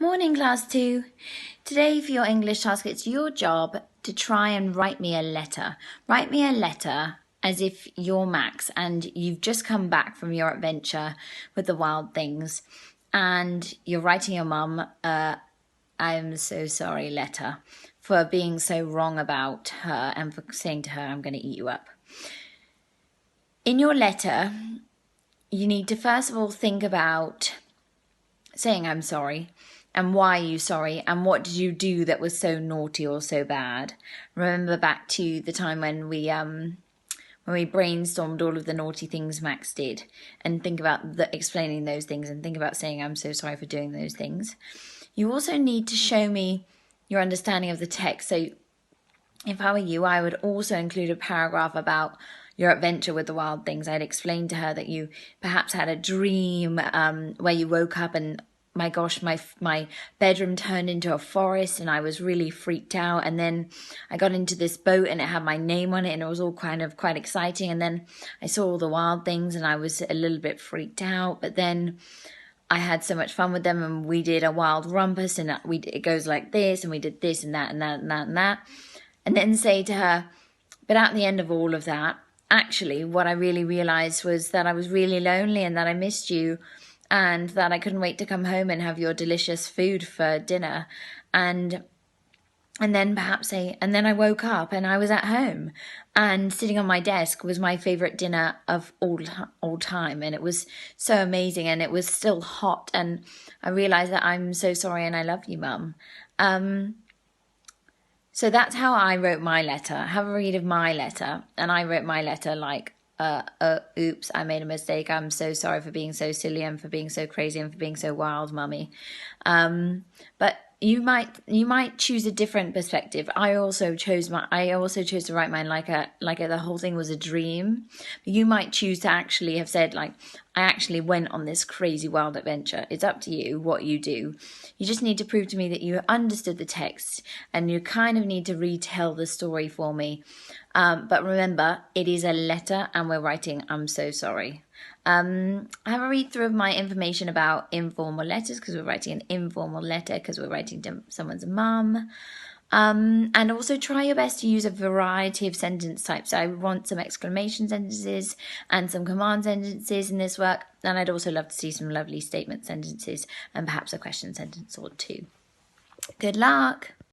Morning, class 2. Today for your English task, it's your job to try and write me a letter. Write me a letter as if you're Max and you've just come back from your adventure with the wild things and you're writing your mum I'm so sorry letter for being so wrong about her and for saying to her, I'm going to eat you up. In your letter, you need to first of all think about saying I'm sorry. And why are you sorry? And what did you do that was so naughty or so bad? Remember back to the time when we brainstormed all of the naughty things Max did, and think about explaining those things and think about saying I'm so sorry for doing those things. You also need to show me your understanding of the text. So if I were you, I would also include a paragraph about your adventure with the wild things. I'd explain to her that you perhaps had a dream where you woke up and my gosh, my bedroom turned into a forest and I was really freaked out. And then I got into this boat and it had my name on it and it was all kind of quite exciting. And then I saw all the wild things and I was a little bit freaked out. But then I had so much fun with them and we did a wild rumpus and it goes like this and we did this and that and that and that and that. And then say to her, but at the end of all of that, actually what I really realized was that I was really lonely and that I missed you and that I couldn't wait to come home and have your delicious food for dinner. And then perhaps say, and then I woke up and I was at home and sitting on my desk was my favorite dinner of all time. And it was so amazing and it was still hot. And I realized that I'm so sorry and I love you, Mum. So that's how I wrote my letter. Have a read of my letter. And I wrote my letter like, oops, I made a mistake. I'm so sorry for being so silly and for being so crazy and for being so wild, Mummy. But you might choose a different perspective. I also chose to write mine like the whole thing was a dream. But you might choose to actually have said like, I actually went on this crazy wild adventure. It's up to you what you do. You just need to prove to me that you understood the text and you kind of need to retell the story for me. But remember, it is a letter and we're writing, I'm so sorry. Have a read through of my information about informal letters because we're writing an informal letter because we're writing to someone's mum. And also try your best to use a variety of sentence types. So I want some exclamation sentences and some command sentences in this work. And I'd also love to see some lovely statement sentences and perhaps a question sentence or two. Good luck.